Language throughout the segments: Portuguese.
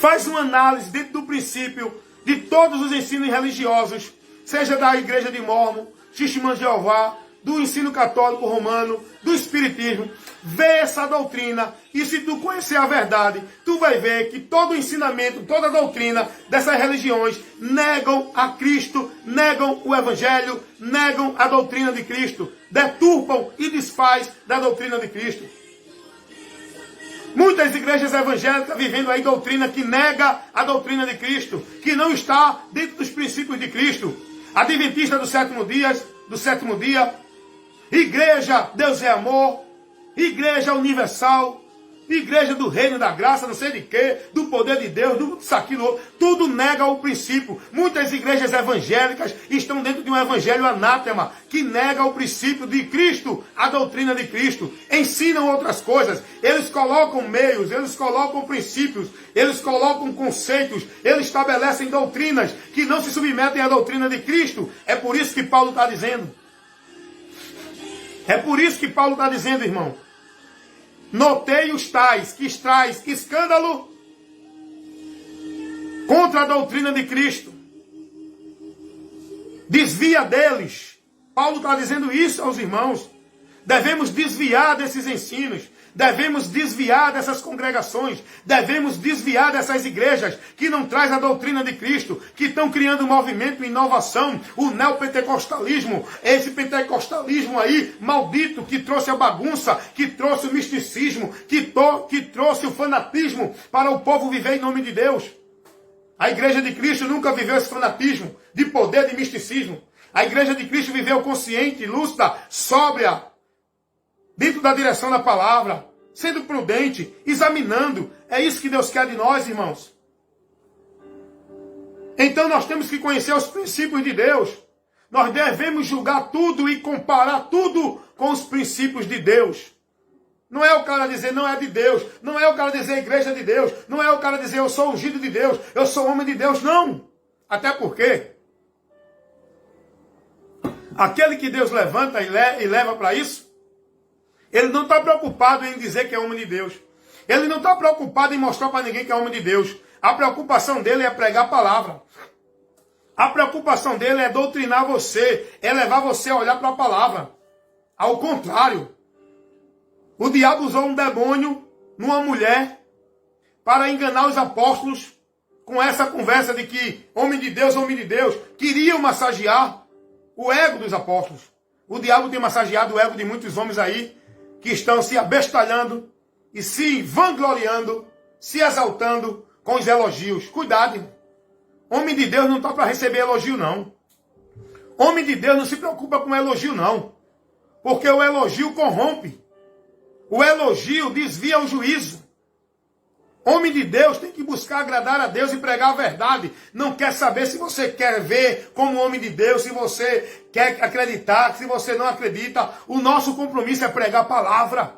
faz uma análise dentro do princípio de todos os ensinos religiosos, seja da Igreja de Mórmon, Testemunho de Jeová, do ensino católico romano, do espiritismo, vê essa doutrina, e se tu conhecer a verdade, tu vai ver que todo o ensinamento, toda a doutrina dessas religiões negam a Cristo, negam o Evangelho, negam a doutrina de Cristo, deturpam e desfaz da doutrina de Cristo. Muitas igrejas evangélicas vivendo aí doutrina que nega a doutrina de Cristo, que não está dentro dos princípios de Cristo. Adventista do sétimo dia, Igreja Deus é Amor, Igreja Universal, Igreja do Reino da Graça, não sei de quê, do poder de Deus, do aquilo, tudo nega o princípio. Muitas igrejas evangélicas estão dentro de um evangelho anátema, que nega o princípio de Cristo, a doutrina de Cristo. Ensinam outras coisas, eles colocam meios, eles colocam princípios, eles colocam conceitos, eles estabelecem doutrinas que não se submetem à doutrina de Cristo. É por isso que Paulo está dizendo. É por isso que Paulo está dizendo, irmão. Notei os tais que traz escândalo contra a doutrina de Cristo. Desvia deles. Paulo está dizendo isso aos irmãos. Devemos desviar desses ensinos. Devemos desviar dessas congregações. Devemos desviar dessas igrejas que não traz a doutrina de Cristo, que estão criando movimento, inovação, o neopentecostalismo, esse pentecostalismo aí maldito que trouxe a bagunça, que trouxe o misticismo, que trouxe o fanatismo para o povo viver em nome de Deus. A igreja de Cristo nunca viveu esse fanatismo de poder, de misticismo. A igreja de Cristo viveu consciente, lúcida, sóbria, dentro da direção da palavra, sendo prudente, examinando. É isso que Deus quer de nós, irmãos. Então nós temos que conhecer os princípios de Deus. Nós devemos julgar tudo e comparar tudo com os princípios de Deus. Não é o cara dizer não é de Deus. Não é o cara dizer igreja de Deus. Não é o cara dizer eu sou ungido de Deus. Eu sou homem de Deus. Não. Até porque aquele que Deus levanta e leva para isso, ele não está preocupado em dizer que é homem de Deus. Ele não está preocupado em mostrar para ninguém que é homem de Deus. A preocupação dele é pregar a palavra. A preocupação dele é doutrinar você, é levar você a olhar para a palavra. Ao contrário, o diabo usou um demônio numa mulher para enganar os apóstolos com essa conversa de que homem de Deus, queriam massagear o ego dos apóstolos. O diabo tem massageado o ego de muitos homens aí, que estão se abestalhando e se vangloriando, se exaltando com os elogios. Cuidado, irmão. Homem de Deus não está para receber elogio, não. Homem de Deus não se preocupa com elogio, não. Porque o elogio corrompe. O elogio desvia o juízo. Homem de Deus tem que buscar agradar a Deus e pregar a verdade. Não quer saber se você quer ver como homem de Deus, se você quer acreditar, se você não acredita. O nosso compromisso é pregar a palavra.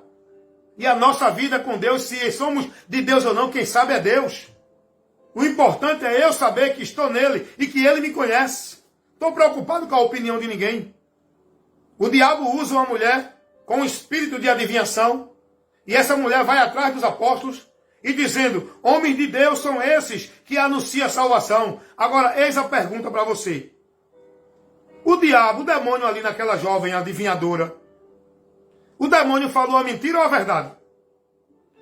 E a nossa vida com Deus, se somos de Deus ou não, quem sabe é Deus. O importante é eu saber que estou nele e que ele me conhece. Estou preocupado com a opinião de ninguém. O diabo usa uma mulher com um espírito de adivinhação. E essa mulher vai atrás dos apóstolos e dizendo, homens de Deus são esses que anunciam a salvação. Agora, eis a pergunta para você. O diabo, o demônio ali naquela jovem adivinhadora, o demônio falou a mentira ou a verdade?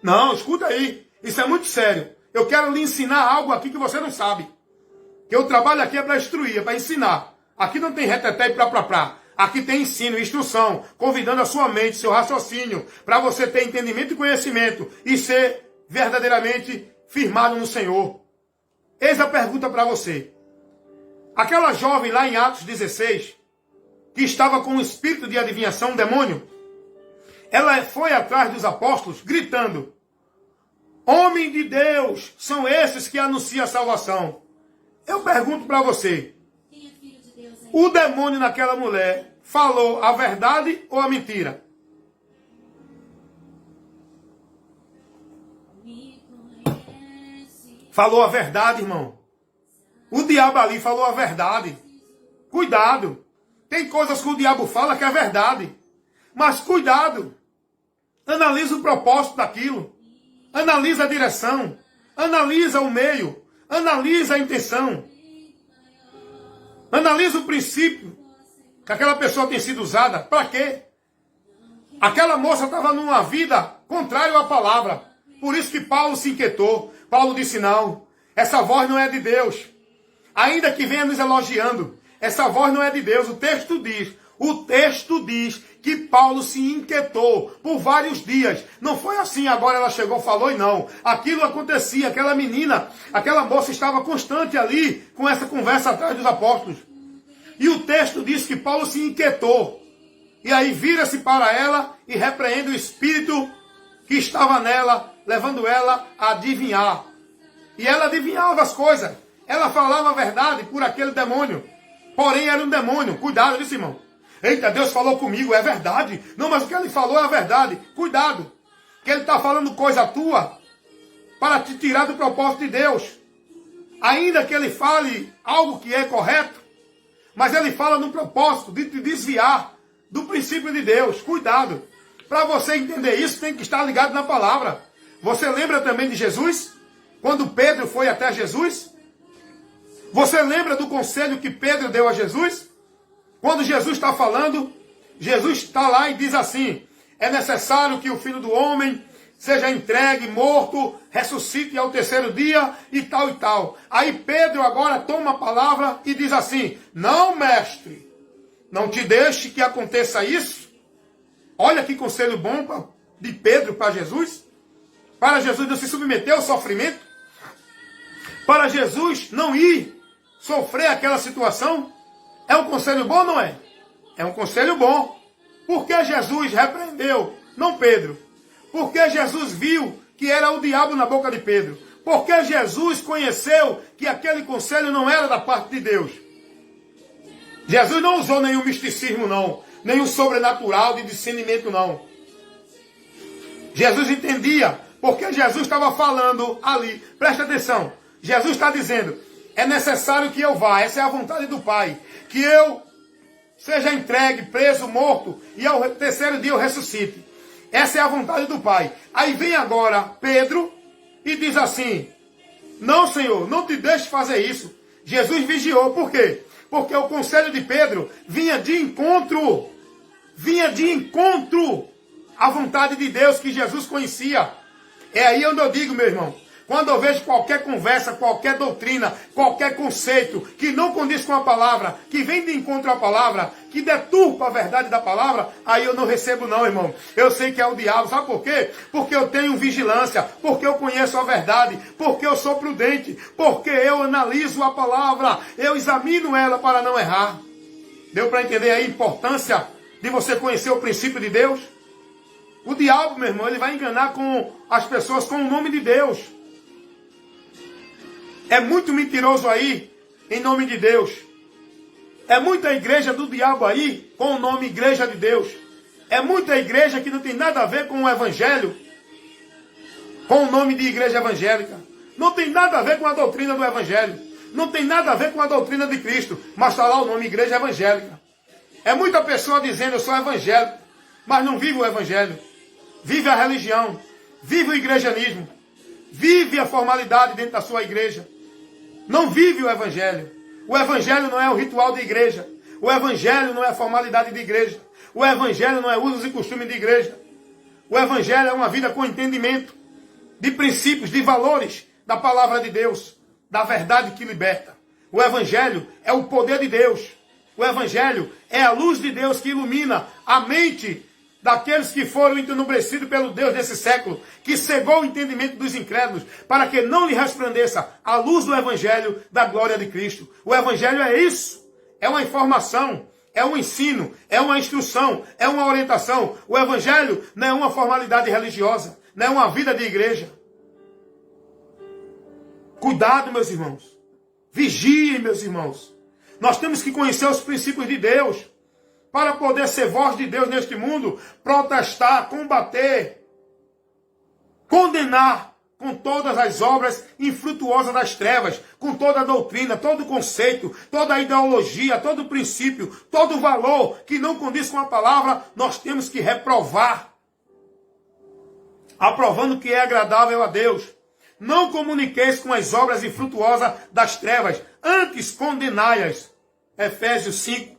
Não, escuta aí. Isso é muito sério. Eu quero lhe ensinar algo aqui que você não sabe. Que eu trabalho aqui é para instruir, é para ensinar. Aqui não tem reteté e plá. Aqui tem ensino, instrução, convidando a sua mente, seu raciocínio, para você ter entendimento e conhecimento e ser verdadeiramente firmado no Senhor. Eis a pergunta para você. Aquela jovem lá em Atos 16, que estava com um espírito de adivinhação, um demônio, ela foi atrás dos apóstolos, gritando, homem de Deus, são esses que anunciam a salvação. Eu pergunto para você, o demônio naquela mulher falou a verdade ou a mentira? Falou a verdade, irmão. O diabo ali falou a verdade. Cuidado. Tem coisas que o diabo fala que é verdade. Mas cuidado. Analisa o propósito daquilo. Analisa a direção. Analisa o meio. Analisa a intenção. Analisa o princípio que aquela pessoa tem sido usada. Para quê? Aquela moça estava numa vida contrária à palavra. Por isso que Paulo se inquietou. Paulo disse, não, essa voz não é de Deus. Ainda que venha nos elogiando, essa voz não é de Deus. O texto diz que Paulo se inquietou por vários dias. Não foi assim, agora ela chegou, falou e não. Aquilo acontecia, aquela menina, aquela moça estava constante ali com essa conversa atrás dos apóstolos. E o texto diz que Paulo se inquietou. E aí vira-se para ela e repreende o espírito que estava nela, levando ela a adivinhar. E ela adivinhava as coisas. Ela falava a verdade por aquele demônio. Porém era um demônio. Cuidado, viu, irmão? Eita, Deus falou comigo, é verdade. Não, mas o que ele falou é a verdade. Cuidado. Que ele está falando coisa tua para te tirar do propósito de Deus. Ainda que ele fale algo que é correto, mas ele fala no propósito de te desviar do princípio de Deus. Cuidado. Para você entender isso, tem que estar ligado na palavra. Você lembra também de Jesus? Quando Pedro foi até Jesus? Você lembra do conselho que Pedro deu a Jesus? Quando Jesus está falando, Jesus está lá e diz assim, é necessário que o Filho do Homem seja entregue, morto, ressuscite ao terceiro dia e tal e tal. Aí Pedro agora toma a palavra e diz assim, não, mestre, não te deixe que aconteça isso. Olha que conselho bom de Pedro para Jesus. Para Jesus não se submeter ao sofrimento. Para Jesus não ir sofrer aquela situação. É um conselho bom ou não é? É um conselho bom. Porque Jesus repreendeu, não Pedro. Porque Jesus viu que era o diabo na boca de Pedro. Porque Jesus conheceu que aquele conselho não era da parte de Deus. Jesus não usou nenhum misticismo, não. Nenhum sobrenatural de discernimento, não. Jesus entendia, porque Jesus estava falando ali. Presta atenção. Jesus está dizendo, é necessário que eu vá. Essa é a vontade do Pai. Que eu seja entregue, preso, morto, e ao terceiro dia eu ressuscite. Essa é a vontade do Pai. Aí vem agora Pedro e diz assim, não, Senhor, não te deixe fazer isso. Jesus vigiou. Por quê? Porque o conselho de Pedro vinha de encontro à vontade de Deus que Jesus conhecia. É aí onde eu digo, meu irmão, quando eu vejo qualquer conversa, qualquer doutrina, qualquer conceito que não condiz com a palavra, que vem de encontro à palavra, que deturpa a verdade da palavra, aí eu não recebo não, irmão. Eu sei que é o diabo. Sabe por quê? Porque eu tenho vigilância, porque eu conheço a verdade, porque eu sou prudente, porque eu analiso a palavra, eu examino ela para não errar. Deu para entender a importância de você conhecer o princípio de Deus? O diabo, meu irmão, ele vai enganar com as pessoas com o nome de Deus. É muito mentiroso aí, em nome de Deus. É muita igreja do diabo aí, com o nome Igreja de Deus. É muita igreja que não tem nada a ver com o Evangelho, com o nome de igreja evangélica. Não tem nada a ver com a doutrina do Evangelho. Não tem nada a ver com a doutrina de Cristo. Mas está lá o nome Igreja Evangélica. É muita pessoa dizendo, eu sou evangélico, mas não vive o Evangelho. Vive a religião. Vive o igrejanismo. Vive a formalidade dentro da sua igreja. Não vive o Evangelho. O Evangelho não é o ritual de igreja. O Evangelho não é a formalidade de igreja. O Evangelho não é usos e costumes de igreja. O Evangelho é uma vida com entendimento de princípios, de valores da palavra de Deus, da verdade que liberta. O Evangelho é o poder de Deus. O Evangelho é a luz de Deus que ilumina a mente daqueles que foram entenebrecidos pelo Deus desse século, que cegou o entendimento dos incrédulos, para que não lhe resplandeça a luz do Evangelho da glória de Cristo. O Evangelho é isso. É uma informação, é um ensino, é uma instrução, é uma orientação. O Evangelho não é uma formalidade religiosa, não é uma vida de igreja. Cuidado, meus irmãos. Vigiem, meus irmãos. Nós temos que conhecer os princípios de Deus para poder ser voz de Deus neste mundo, protestar, combater, condenar com todas as obras infrutuosas das trevas, com toda a doutrina, todo o conceito, toda a ideologia, todo o princípio, todo o valor que não condiz com a palavra, nós temos que reprovar, aprovando o que é agradável a Deus. não comuniqueis com as obras infrutuosas das trevas, antes condenai-as. Efésios 5,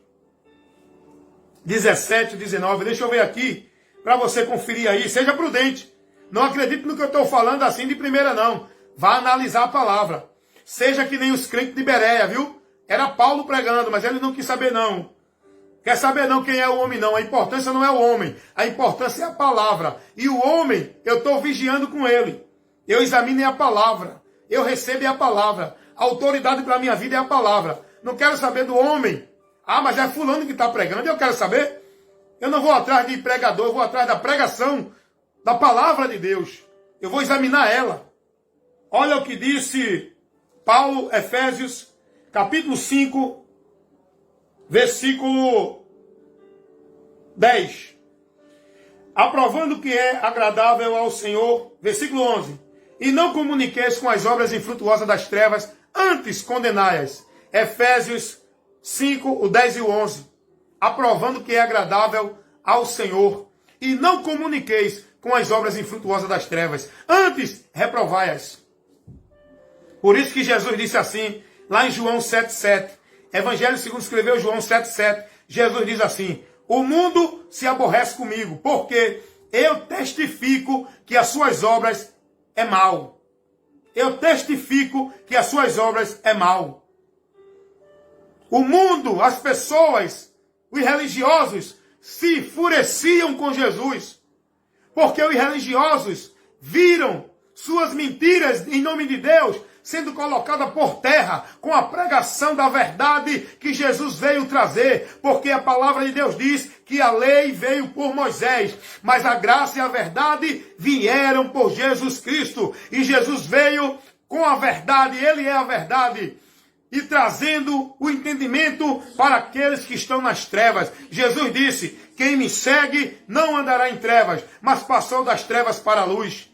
17, 19. Deixa eu ver aqui, para você conferir aí. Seja prudente. Não acredite no que eu estou falando assim de primeira, não. Vá analisar a palavra. Seja que nem os crentes de Bereia, viu? Era Paulo pregando, mas ele não quis saber, não. Quer saber não quem é o homem, não. A importância não é o homem. A importância é a palavra. E o homem, eu estou vigiando com ele. Eu examino a palavra. Eu recebo a palavra. A autoridade para a minha vida é a palavra. Não quero saber do homem. Ah, mas é fulano que está pregando. Eu quero saber. Eu não vou atrás de pregador. Eu vou atrás da pregação da palavra de Deus. Eu vou examinar ela. Olha o que disse Paulo, Efésios, capítulo 5, versículo 10. Aprovando que é agradável ao Senhor, versículo 11. E não comuniqueis com as obras infrutuosas das trevas, antes condenai-as. Efésios 5, o 10 e o 11. Aprovando que é agradável ao Senhor. E não comuniqueis com as obras infrutuosas das trevas, antes reprovai-as. Por isso que Jesus disse assim, lá em João 7,7. Evangelho segundo escreveu João 7,7. Jesus diz assim, o mundo se aborrece comigo, porque eu testifico que as suas obras é mal. Eu testifico que as suas obras é mal. O mundo, as pessoas, os religiosos, se enfureciam com Jesus. Porque os religiosos viram suas mentiras em nome de Deus sendo colocada por terra com a pregação da verdade que Jesus veio trazer. Porque a palavra de Deus diz que a lei veio por Moisés, mas a graça e a verdade vieram por Jesus Cristo. E Jesus veio com a verdade, ele é a verdade. E trazendo o entendimento para aqueles que estão nas trevas. Jesus disse, quem me segue não andará em trevas, mas passou das trevas para a luz.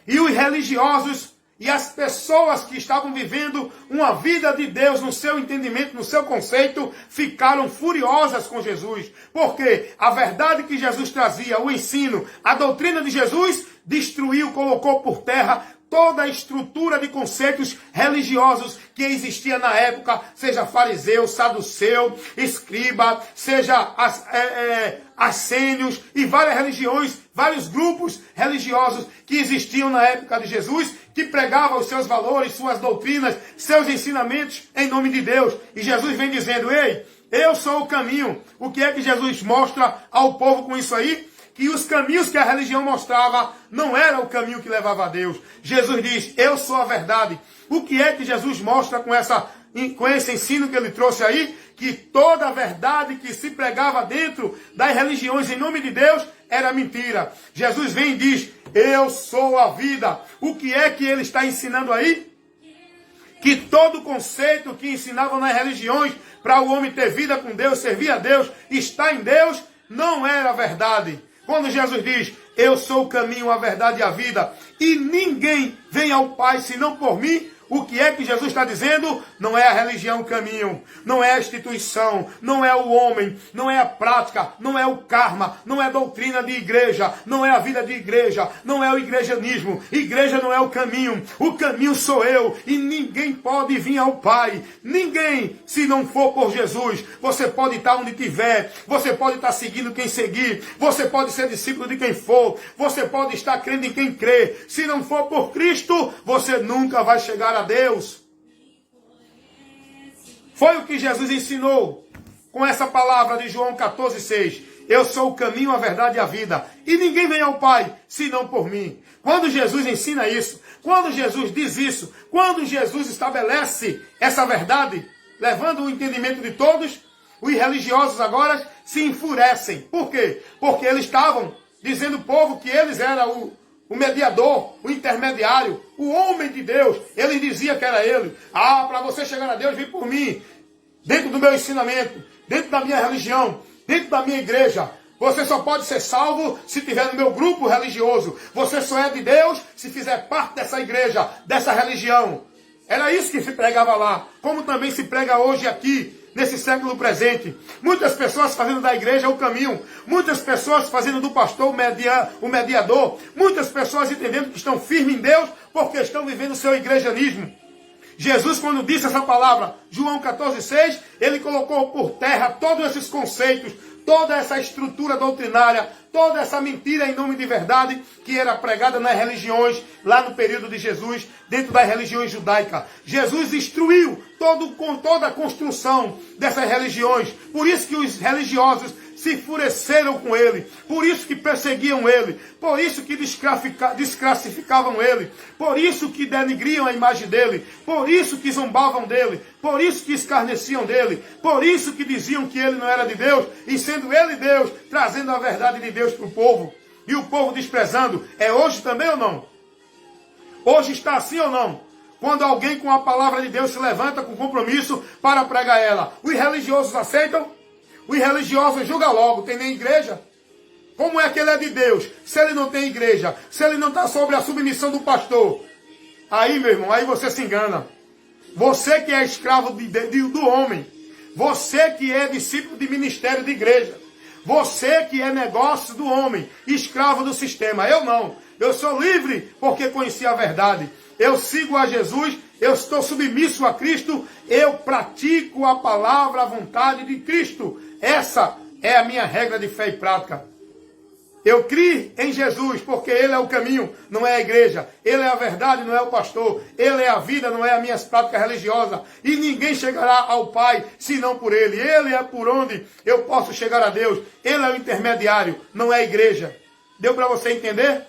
E os religiosos e as pessoas que estavam vivendo uma vida de Deus no seu entendimento, no seu conceito, ficaram furiosas com Jesus. Porque a verdade que Jesus trazia, o ensino, a doutrina de Jesus, destruiu, colocou por terra toda a estrutura de conceitos religiosos que existia na época, seja fariseu, saduceu, escriba, seja assênios e várias religiões, vários grupos religiosos que existiam na época de Jesus, que pregavam os seus valores, suas doutrinas, seus ensinamentos em nome de Deus. E Jesus vem dizendo, ei, eu sou o caminho. O que é que Jesus mostra ao povo com isso aí? Que os caminhos que a religião mostrava não era o caminho que levava a Deus. Jesus diz, eu sou a verdade. O que é que Jesus mostra com esse ensino que ele trouxe aí? Que toda a verdade que se pregava dentro das religiões em nome de Deus era mentira. Jesus vem e diz, eu sou a vida. O que é que ele está ensinando aí? Que todo conceito que ensinavam nas religiões para o homem ter vida com Deus, servir a Deus, estar em Deus, não era verdade. Quando Jesus diz, eu sou o caminho, a verdade e a vida, e ninguém vem ao Pai senão por mim, o que é que Jesus está dizendo? Não é a religião o caminho, não é a instituição, não é o homem, não é a prática, não é o karma, não é a doutrina de igreja, não é a vida de igreja, não é o igrejanismo. Igreja não é o caminho sou eu, e ninguém pode vir ao Pai, ninguém, se não for por Jesus. Você pode estar onde tiver, você pode estar seguindo quem seguir, você pode ser discípulo de quem for, você pode estar crendo em quem crê. Se não for por Cristo, você nunca vai chegar a Deus. Foi o que Jesus ensinou com essa palavra de João 14,6. Eu sou o caminho, a verdade e a vida. E ninguém vem ao Pai, senão por mim. Quando Jesus ensina isso, quando Jesus diz isso, quando Jesus estabelece essa verdade, levando o entendimento de todos, os religiosos agora se enfurecem. Por quê? Porque eles estavam dizendo ao povo que eles eram o mediador, o intermediário, o homem de Deus. Ele dizia que era ele. Ah, para você chegar a Deus, vem por mim. Dentro do meu ensinamento, dentro da minha religião, dentro da minha igreja. Você só pode ser salvo se estiver no meu grupo religioso. Você só é de Deus se fizer parte dessa igreja, dessa religião. Era isso que se pregava lá. Como também se prega hoje aqui nesse século presente. Muitas pessoas fazendo da igreja o caminho. Muitas pessoas fazendo do pastor o mediador. Muitas pessoas entendendo que estão firmes em Deus porque estão vivendo o seu igrejalismo. Jesus, quando disse essa palavra, João 14,6, ele colocou por terra todos esses conceitos, toda essa estrutura doutrinária, toda essa mentira em nome de verdade que era pregada nas religiões, lá no período de Jesus, dentro das religiões judaicas. Jesus instruiu com toda a construção dessas religiões. Por isso que os religiosos se enfureceram com ele, por isso que perseguiam ele, por isso que desclassificavam ele, por isso que denigriam a imagem dele, por isso que zombavam dele, por isso que escarneciam dele, por isso que diziam que ele não era de Deus, e sendo ele Deus, trazendo a verdade de Deus para o povo, e o povo desprezando. É hoje também ou não? Hoje está assim ou não? Quando alguém com a palavra de Deus se levanta com compromisso para pregar ela, os religiosos aceitam? Os religiosos julgam logo, tem nem igreja? Como é que ele é de Deus, se ele não tem igreja, se ele não está sob a submissão do pastor? Aí, meu irmão, aí você se engana. Você que é escravo do homem, você que é discípulo de ministério de igreja, você que é negócio do homem, escravo do sistema. Eu não, eu sou livre porque conheci a verdade. Eu sigo a Jesus, eu estou submisso a Cristo, eu pratico a palavra, a vontade de Cristo. Essa é a minha regra de fé e prática. Eu criei em Jesus, porque Ele é o caminho, não é a igreja. Ele é a verdade, não é o pastor. Ele é a vida, não é as minhas práticas religiosas. E ninguém chegará ao Pai, senão por Ele. Ele é por onde eu posso chegar a Deus. Ele é o intermediário, não é a igreja. Deu para você entender?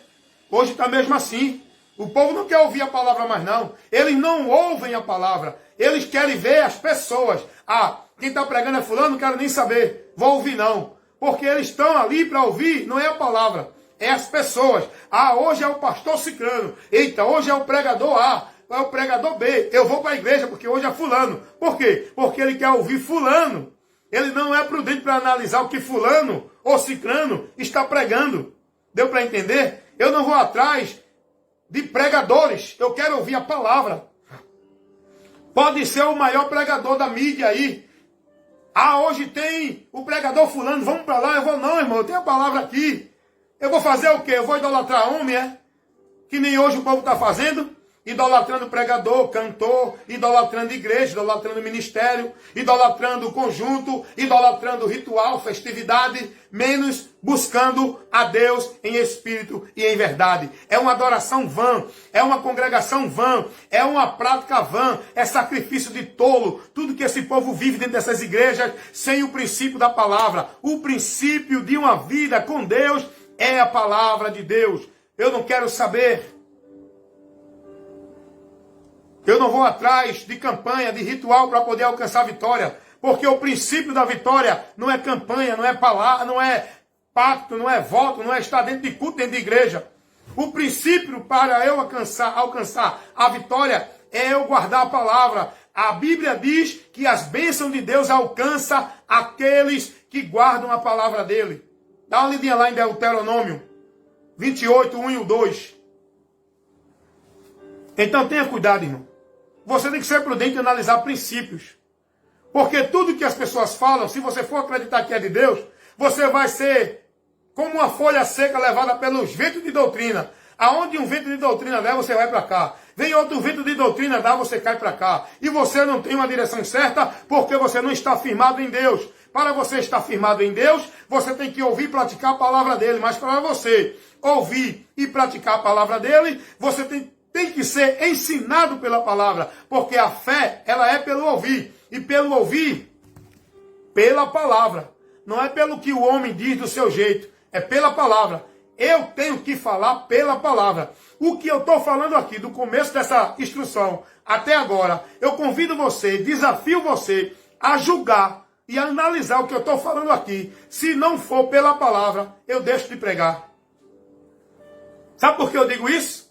Hoje está mesmo assim. O povo não quer ouvir a palavra mais não. Eles não ouvem a palavra. Eles querem ver as pessoas. Ah, quem está pregando é fulano, não quero nem saber. Vou ouvir não. Porque eles estão ali para ouvir, não é a palavra. É as pessoas. Ah, hoje é o pastor ciclano. Eita, hoje é o pregador A. É o pregador B. Eu vou para a igreja porque hoje é fulano. Por quê? Porque ele quer ouvir fulano. Ele não é prudente para analisar o que fulano ou ciclano está pregando. Deu para entender? Eu não vou atrás de pregadores. Eu quero ouvir a palavra. Pode ser o maior pregador da mídia aí. Ah, hoje tem o pregador fulano, vamos para lá. Eu vou, não, irmão, eu tenho a palavra aqui. Eu vou fazer o quê? Eu vou idolatrar homem, é? Que nem hoje o povo está fazendo. Idolatrando pregador, cantor, idolatrando igreja, idolatrando ministério, idolatrando conjunto, idolatrando ritual, festividade, menos buscando a Deus em espírito e em verdade. É uma adoração vã, é uma congregação vã, é uma prática vã, é sacrifício de tolo. Tudo que esse povo vive dentro dessas igrejas sem o princípio da palavra. O princípio de uma vida com Deus é a palavra de Deus. Eu não quero saber. Eu não vou atrás de campanha, de ritual para poder alcançar a vitória. Porque o princípio da vitória não é campanha, não é palavra, não é pacto, não é voto, não é estar dentro de culto, dentro de igreja. O princípio para eu alcançar a vitória é eu guardar a palavra. A Bíblia diz que as bênçãos de Deus alcançam aqueles que guardam a palavra dele. Dá uma lidinha lá em Deuteronômio 28, 1 e 2. Então tenha cuidado, irmão. Você tem que ser prudente e analisar princípios. Porque tudo que as pessoas falam, se você for acreditar que é de Deus, você vai ser como uma folha seca levada pelos ventos de doutrina. Aonde um vento de doutrina leva, você vai para cá. Vem outro vento de doutrina dá, você cai para cá. E você não tem uma direção certa porque você não está firmado em Deus. Para você estar firmado em Deus, você tem que ouvir e praticar a palavra dele. Mas para você ouvir e praticar a palavra dele, você tem que ser ensinado pela palavra, porque a fé, ela é pelo ouvir, e pelo ouvir, pela palavra. Não é pelo que o homem diz do seu jeito, é pela palavra. Eu tenho que falar pela palavra. O que eu estou falando aqui, do começo dessa instrução até agora, eu convido você, desafio você a julgar e a analisar o que eu estou falando aqui. Se não for pela palavra, eu deixo de pregar. Sabe por que eu digo isso?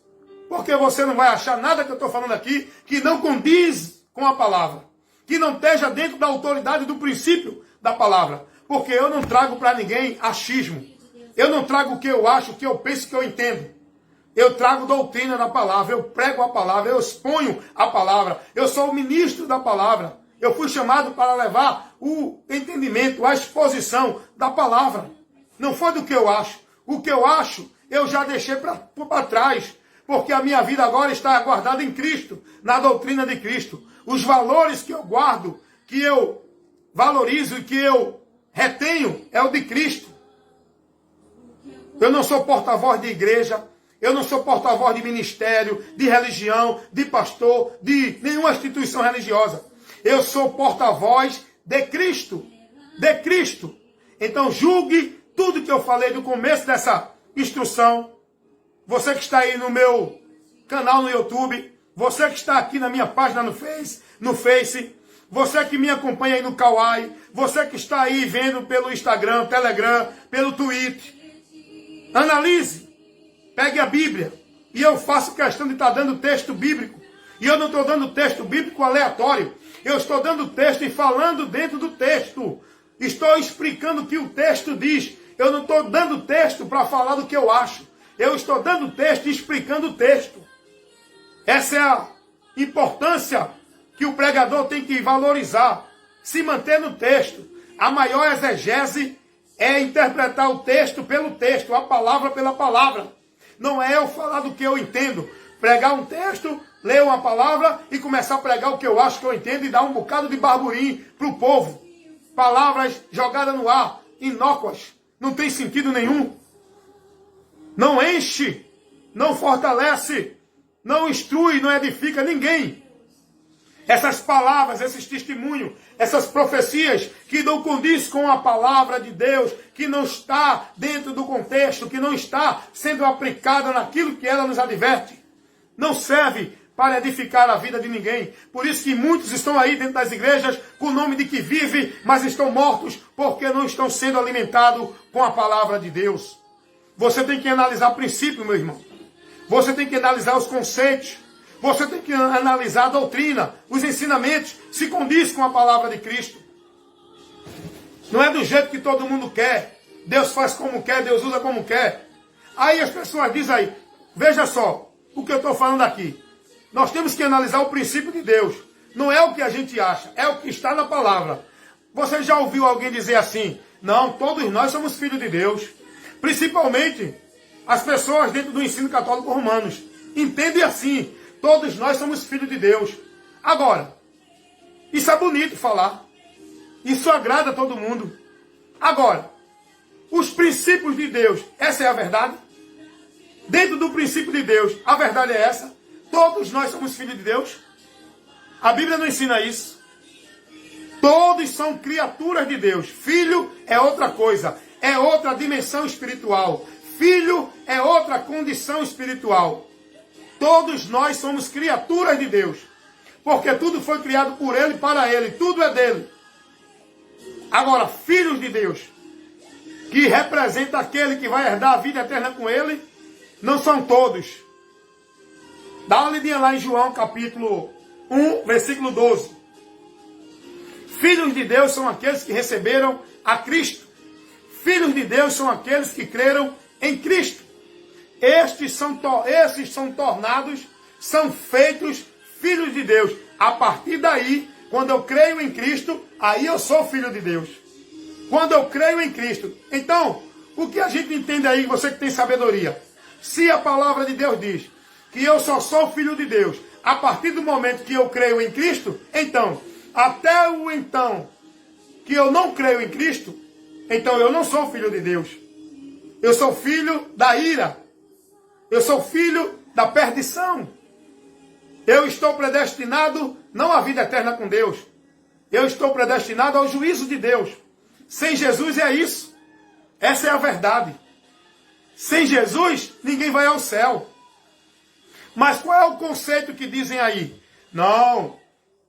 Porque você não vai achar nada que eu estou falando aqui que não condiz com a palavra. Que não esteja dentro da autoridade do princípio da palavra. Porque eu não trago para ninguém achismo. Eu não trago o que eu acho, o que eu penso, o que eu entendo. Eu trago doutrina da palavra. Eu prego a palavra. Eu exponho a palavra. Eu sou o ministro da palavra. Eu fui chamado para levar o entendimento, a exposição da palavra. Não foi do que eu acho. O que eu acho, eu já deixei para trás. Porque a minha vida agora está guardada em Cristo, na doutrina de Cristo. Os valores que eu guardo, que eu valorizo e que eu retenho, é o de Cristo. Eu não sou porta-voz de igreja, eu não sou porta-voz de ministério, de religião, de pastor, de nenhuma instituição religiosa. Eu sou porta-voz de Cristo. De Cristo. Então julgue tudo que eu falei no começo dessa instrução. Você que está aí no meu canal no YouTube, você que está aqui na minha página no Face, você que me acompanha aí no Kawaii, você que está aí vendo pelo Instagram, Telegram, pelo Twitter. Analise, pegue a Bíblia, e eu faço questão de estar dando texto bíblico. E eu não estou dando texto bíblico aleatório. Eu estou dando texto e falando dentro do texto. Estou explicando o que o texto diz. Eu não estou dando texto para falar do que eu acho. Eu estou dando texto e explicando o texto. Essa é a importância que o pregador tem que valorizar. Se manter no texto. A maior exegese é interpretar o texto pelo texto, a palavra pela palavra. Não é eu falar do que eu entendo. Pregar um texto, ler uma palavra e começar a pregar o que eu acho que eu entendo e dar um bocado de barburim para o povo. Palavras jogadas no ar, inócuas. Não tem sentido nenhum. Não enche, não fortalece, não instrui, não edifica ninguém. Essas palavras, esses testemunhos, essas profecias que não condiz com a palavra de Deus, que não está dentro do contexto, que não está sendo aplicada naquilo que ela nos adverte, não serve para edificar a vida de ninguém. Por isso que muitos estão aí dentro das igrejas com o nome de que vive, mas estão mortos porque não estão sendo alimentados com a palavra de Deus. Você tem que analisar o princípio, meu irmão. Você tem que analisar os conceitos. Você tem que analisar a doutrina, os ensinamentos, se condiz com a palavra de Cristo. Não é do jeito que todo mundo quer. Deus faz como quer, Deus usa como quer. Aí as pessoas dizem aí, veja só o que eu estou falando aqui. Nós temos que analisar o princípio de Deus. Não é o que a gente acha, é o que está na palavra. Você já ouviu alguém dizer assim, não, todos nós somos filhos de Deus. Principalmente as pessoas dentro do ensino católico romano. Entendem assim, todos nós somos filhos de Deus. Agora, isso é bonito falar. Isso agrada a todo mundo. Agora, os princípios de Deus, essa é a verdade? Dentro do princípio de Deus, a verdade é essa? Todos nós somos filhos de Deus? A Bíblia não ensina isso. Todos são criaturas de Deus. Filho é outra coisa. É outra dimensão espiritual. Filho é outra condição espiritual. Todos nós somos criaturas de Deus. Porque tudo foi criado por Ele e para Ele. Tudo é dele. Agora, filhos de Deus, que representa aquele que vai herdar a vida eterna com Ele, não são todos. Dá uma lidinha lá em João, capítulo 1, versículo 12. Filhos de Deus são aqueles que receberam a Cristo. Filhos de Deus são aqueles que creram em Cristo. Esses são tornados, são feitos filhos de Deus. A partir daí, quando eu creio em Cristo, aí eu sou filho de Deus. Quando eu creio em Cristo. Então, o que a gente entende aí, você que tem sabedoria? Se a palavra de Deus diz que eu só sou filho de Deus a partir do momento que eu creio em Cristo, então, até o então que eu não creio em Cristo, então eu não sou filho de Deus. Eu sou filho da ira. Eu sou filho da perdição. Eu estou predestinado não à vida eterna com Deus. Eu estou predestinado ao juízo de Deus. Sem Jesus é isso. Essa é a verdade. Sem Jesus, ninguém vai ao céu. Mas qual é o conceito que dizem aí? Não,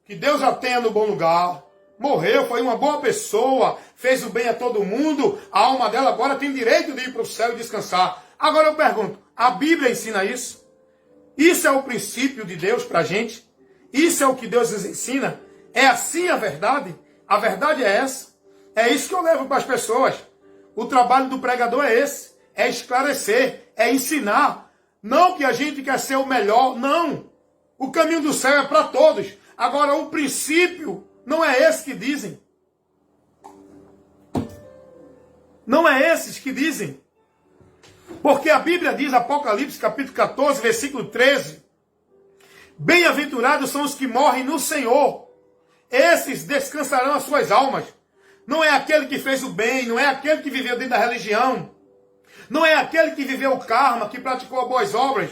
que Deus a tenha no bom lugar. Morreu, foi uma boa pessoa, fez o bem a todo mundo, a alma dela agora tem direito de ir para o céu e descansar. Agora eu pergunto, a Bíblia ensina isso? Isso é o princípio de Deus para a gente? Isso é o que Deus nos ensina? É assim a verdade? A verdade é essa. É isso que eu levo para as pessoas. O trabalho do pregador é esse. É esclarecer, é ensinar. Não que a gente quer ser o melhor, não. O caminho do céu é para todos. Agora, o princípio Não é esses que dizem. Não é esses que dizem. Porque a Bíblia diz, Apocalipse capítulo 14, versículo 13, bem-aventurados são os que morrem no Senhor. Esses descansarão as suas almas. Não é aquele que fez o bem, não é aquele que viveu dentro da religião, não é aquele que viveu o karma, que praticou boas obras.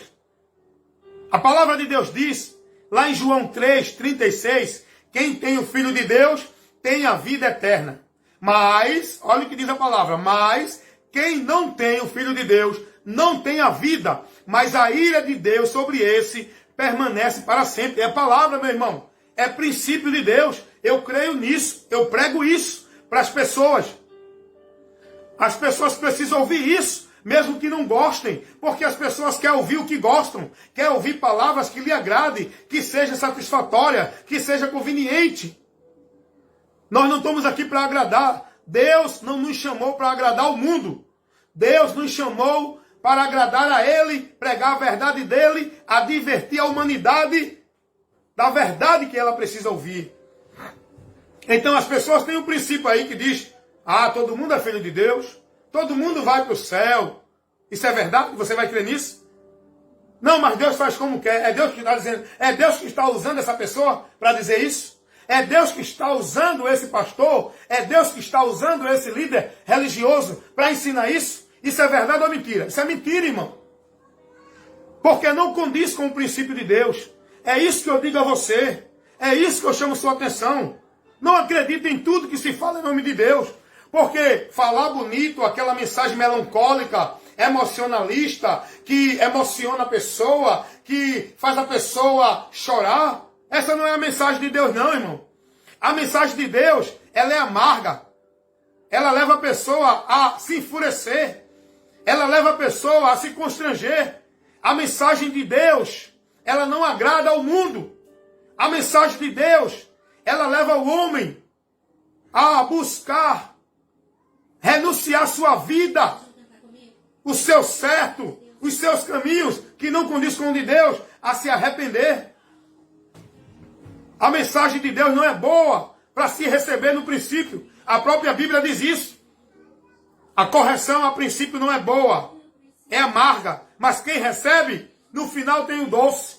A palavra de Deus diz, lá em João 3:36, quem tem o Filho de Deus tem a vida eterna. Mas, olha o que diz a palavra, mas quem não tem o Filho de Deus não tem a vida, mas a ira de Deus sobre esse permanece para sempre. É a palavra, meu irmão, é princípio de Deus. Eu creio nisso, eu prego isso para as pessoas. As pessoas precisam ouvir isso, mesmo que não gostem, porque as pessoas querem ouvir o que gostam, querem ouvir palavras que lhe agradem, que seja satisfatória, que seja conveniente. Nós não estamos aqui para agradar. Deus não nos chamou para agradar o mundo. Deus nos chamou para agradar a Ele, pregar a verdade dEle, advertir a humanidade da verdade que ela precisa ouvir. Então as pessoas têm um princípio aí que diz, todo mundo é filho de Deus, todo mundo vai para o céu. Isso é verdade? Você vai crer nisso? Não, mas Deus faz como quer. É Deus que está dizendo, é Deus que está usando essa pessoa para dizer isso? É Deus que está usando esse pastor? É Deus que está usando esse líder religioso para ensinar isso? Isso é verdade ou mentira? Isso é mentira, irmão. Porque não condiz com o princípio de Deus. É isso que eu digo a você. É isso que eu chamo sua atenção. Não acredite em tudo que se fala em nome de Deus. Porque falar bonito, aquela mensagem melancólica, emocionalista, que emociona a pessoa, que faz a pessoa chorar, essa não é a mensagem de Deus não, irmão. A mensagem de Deus, ela é amarga. Ela leva a pessoa a se enfurecer. Ela leva a pessoa a se constranger. A mensagem de Deus, ela não agrada ao mundo. A mensagem de Deus, ela leva o homem a buscar renunciar sua vida, o seu certo, os seus caminhos, que não condiz com o de Deus, a se arrepender. A mensagem de Deus não é boa para se receber no princípio. A própria Bíblia diz isso. A correção a princípio não é boa, é amarga, mas quem recebe, no final tem o doce.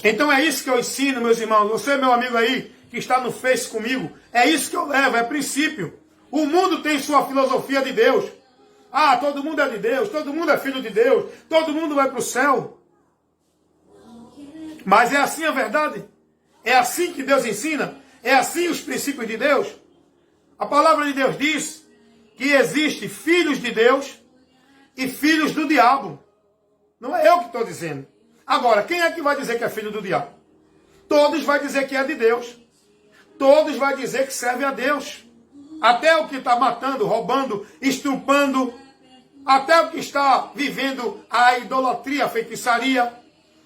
Então é isso que eu ensino, meus irmãos. Você, meu amigo aí, que está no Face comigo, é isso que eu levo, é princípio. O mundo tem sua filosofia de Deus. Todo mundo é de Deus, todo mundo é filho de Deus, todo mundo vai para o céu. Mas é assim a verdade? É assim que Deus ensina? É assim os princípios de Deus? A palavra de Deus diz que existe filhos de Deus e filhos do diabo. Não é eu que estou dizendo. Agora, quem é que vai dizer que é filho do diabo? Todos vão dizer que é de Deus. Todos vão dizer que serve a Deus. Até o que está matando, roubando, estrupando. Até o que está vivendo a idolatria, a feitiçaria.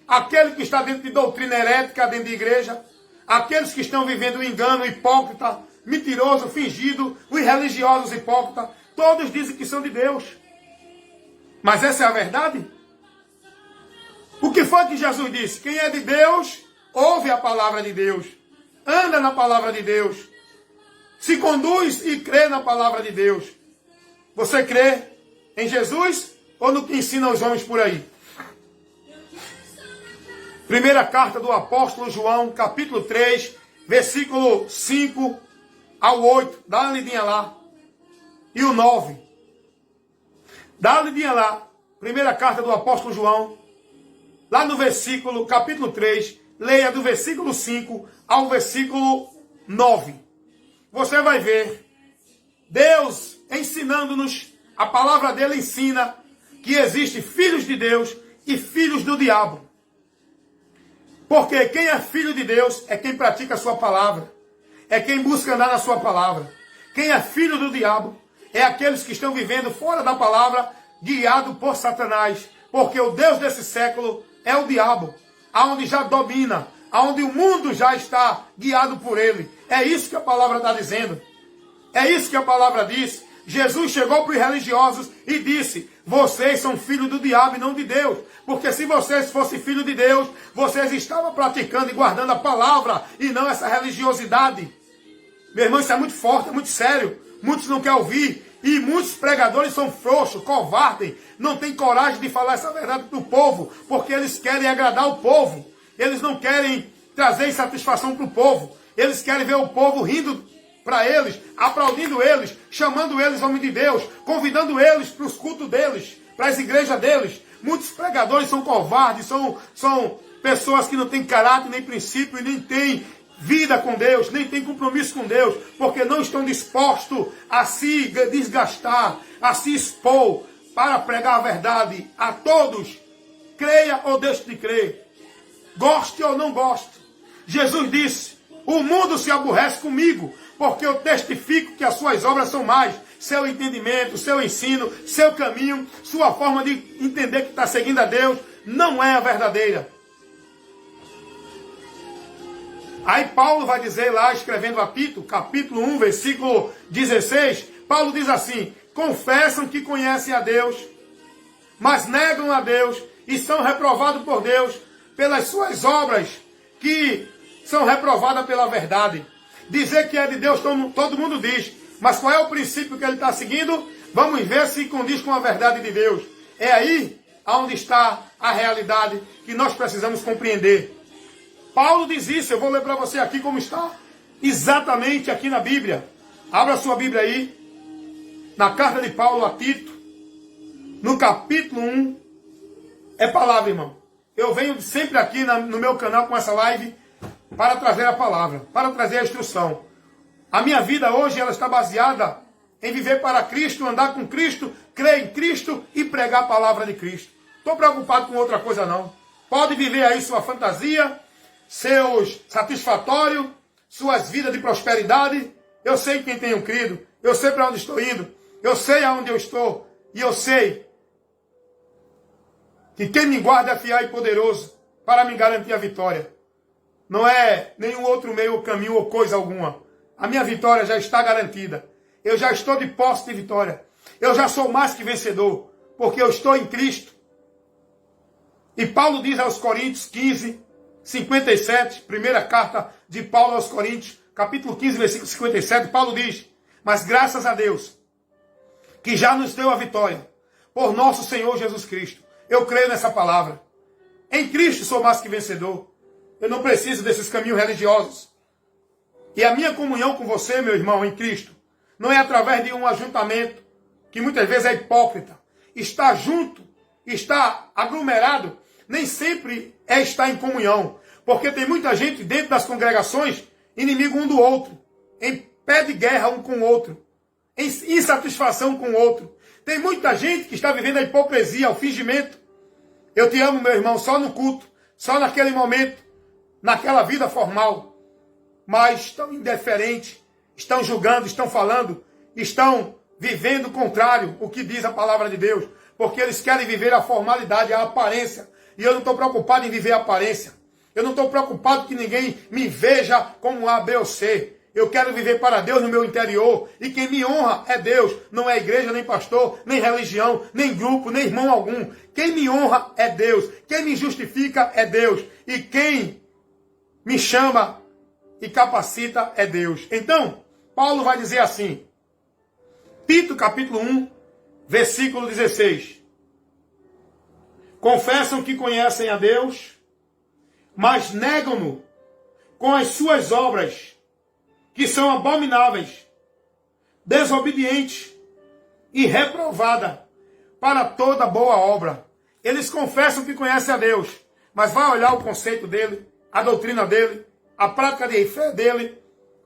Aquele que está dentro de doutrina herética, dentro de igreja. Aqueles que estão vivendo o engano, hipócrita, mentiroso, fingido, os religiosos hipócritas. Todos dizem que são de Deus. Mas essa é a verdade? O que foi que Jesus disse? Quem é de Deus, ouve a palavra de Deus. Anda na palavra de Deus. Se conduz e crê na palavra de Deus. Você crê em Jesus ou no que ensina os homens por aí? Primeira carta do apóstolo João, capítulo 3, versículo 5 ao 8. Dá uma lidinha lá. E o 9. Dá uma lidinha lá. Primeira carta do apóstolo João. Lá no versículo, capítulo 3, leia do versículo 5 ao versículo 9. Você vai ver Deus ensinando-nos, a palavra dele ensina que existe filhos de Deus e filhos do diabo. Porque quem é filho de Deus é quem pratica a sua palavra, é quem busca andar na sua palavra. Quem é filho do diabo é aqueles que estão vivendo fora da palavra, guiado por Satanás. Porque o Deus desse século é o diabo, aonde já domina, aonde o mundo já está guiado por ele. É isso que a palavra está dizendo. É isso que a palavra diz. Jesus chegou para os religiosos e disse: vocês são filhos do diabo e não de Deus. Porque se vocês fossem filhos de Deus, vocês estavam praticando e guardando a palavra e não essa religiosidade. Meu irmão, isso é muito forte, é muito sério. Muitos não querem ouvir. E muitos pregadores são frouxos, covardes. Não têm coragem de falar essa verdade para o povo. Porque eles querem agradar o povo. Eles não querem trazer insatisfação para o povo. Eles querem ver o povo rindo para eles, aplaudindo eles, chamando eles homem de Deus, convidando eles para os cultos deles, para as igrejas deles. Muitos pregadores são covardes, são pessoas que não têm caráter, nem princípio, e nem têm vida com Deus, nem têm compromisso com Deus, porque não estão dispostos a se desgastar, a se expor para pregar a verdade a todos. Creia ou deixe de crer, goste ou não goste. Jesus disse: o mundo se aborrece comigo, porque eu testifico que as suas obras são mais. Seu entendimento, seu ensino, seu caminho, sua forma de entender que está seguindo a Deus, não é a verdadeira. Aí Paulo vai dizer lá, escrevendo a Tito, capítulo 1, versículo 16, Paulo diz assim: confessam que conhecem a Deus, mas negam a Deus e são reprovados por Deus pelas suas obras, que são reprovadas pela verdade. Dizer que é de Deus, todo mundo diz. Mas qual é o princípio que ele está seguindo? Vamos ver se condiz com a verdade de Deus. É aí onde está a realidade que nós precisamos compreender. Paulo diz isso, eu vou ler para você aqui como está. Exatamente aqui na Bíblia. Abra sua Bíblia aí. Na carta de Paulo a Tito. No capítulo 1. É palavra, irmão. Eu venho sempre aqui no meu canal com essa live para trazer a palavra, para trazer a instrução. A minha vida hoje ela está baseada em viver para Cristo, andar com Cristo, crer em Cristo e pregar a palavra de Cristo. Estou preocupado com outra coisa não. Pode viver aí sua fantasia, seus satisfatórios, suas vidas de prosperidade. Eu sei quem tenho crido, eu sei para onde estou indo, eu sei aonde eu estou e eu sei que quem me guarda é fiel e poderoso para me garantir a vitória. Não é nenhum outro meio ou caminho ou coisa alguma. A minha vitória já está garantida. Eu já estou de posse de vitória. Eu já sou mais que vencedor, porque eu estou em Cristo. E Paulo diz aos Coríntios 15, 57, primeira carta de Paulo aos Coríntios, capítulo 15, versículo 57, Paulo diz: mas graças a Deus, que já nos deu a vitória, por nosso Senhor Jesus Cristo. Eu creio nessa palavra. Em Cristo sou mais que vencedor. Eu não preciso desses caminhos religiosos. E a minha comunhão com você, meu irmão, em Cristo, não é através de um ajuntamento, que muitas vezes é hipócrita. Estar junto, estar aglomerado, nem sempre é estar em comunhão. Porque tem muita gente dentro das congregações, inimigo um do outro, em pé de guerra um com o outro, em insatisfação com o outro. Tem muita gente que está vivendo a hipocrisia, o fingimento. Eu te amo, meu irmão, só no culto, só naquele momento, naquela vida formal. Mas estão indiferentes, estão julgando, estão falando, estão vivendo o contrário, o que diz a palavra de Deus. Porque eles querem viver a formalidade, a aparência. E eu não estou preocupado em viver a aparência. Eu não estou preocupado que ninguém me veja como A, B ou C. Eu quero viver para Deus no meu interior. E quem me honra é Deus. Não é igreja, nem pastor, nem religião, nem grupo, nem irmão algum. Quem me honra é Deus. Quem me justifica é Deus. E quem me chama e capacita é Deus. Então, Paulo vai dizer assim. Tito, capítulo 1, versículo 16. Confessam que conhecem a Deus, mas negam-no com as suas obras, que são abomináveis, desobedientes e reprovada para toda boa obra. Eles confessam que conhecem a Deus, mas vai olhar o conceito dele, a doutrina dele, a prática de fé dele,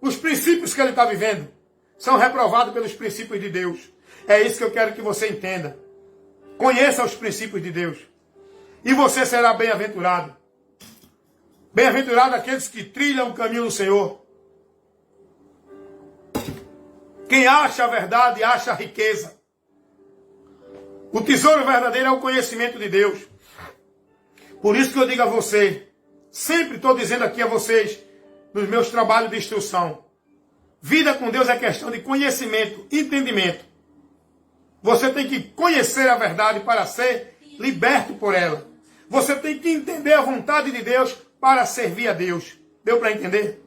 os princípios que ele está vivendo, são reprovados pelos princípios de Deus. É isso que eu quero que você entenda. Conheça os princípios de Deus. E você será bem-aventurado. Bem-aventurado aqueles que trilham o caminho do Senhor. Quem acha a verdade, acha a riqueza. O tesouro verdadeiro é o conhecimento de Deus. Por isso que eu digo a você, sempre estou dizendo aqui a vocês, nos meus trabalhos de instrução, vida com Deus é questão de conhecimento, entendimento. Você tem que conhecer a verdade para ser liberto por ela. Você tem que entender a vontade de Deus para servir a Deus. Deu para entender?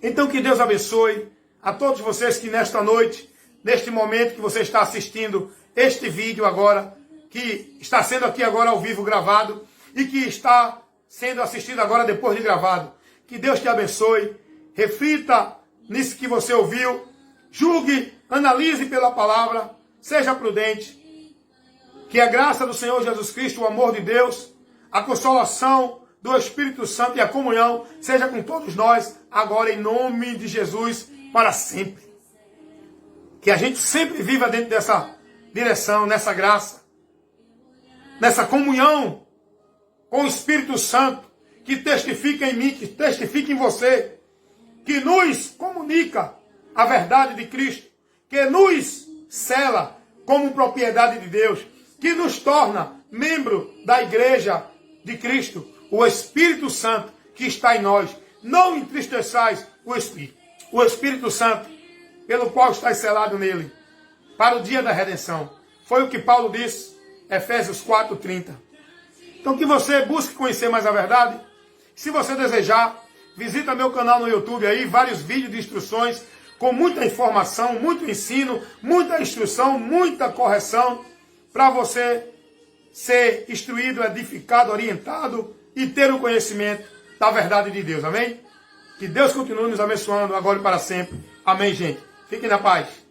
Então que Deus abençoe a todos vocês que nesta noite, neste momento que você está assistindo este vídeo agora, que está sendo aqui agora ao vivo gravado e que está sendo assistido agora depois de gravado. Que Deus te abençoe, reflita nisso que você ouviu, julgue, analise pela palavra, seja prudente. Que a graça do Senhor Jesus Cristo, o amor de Deus, a consolação do Espírito Santo e a comunhão seja com todos nós, agora em nome de Jesus, para sempre. Que a gente sempre viva dentro dessa direção, nessa graça, nessa comunhão com o Espírito Santo, que testifica em mim, que testifica em você, que nos comunica a verdade de Cristo, que nos sela como propriedade de Deus, que nos torna membro da igreja de Cristo, o Espírito Santo que está em nós. Não entristeçais o Espírito. O Espírito Santo, pelo qual está selado nele, para o dia da redenção. Foi o que Paulo disse, Efésios 4:30. Então que você busque conhecer mais a verdade. Se você desejar, visita meu canal no YouTube aí, vários vídeos de instruções, com muita informação, muito ensino, muita instrução, muita correção, para você ser instruído, edificado, orientado e ter o conhecimento da verdade de Deus. Amém? Que Deus continue nos abençoando agora e para sempre. Amém, gente? Fiquem na paz.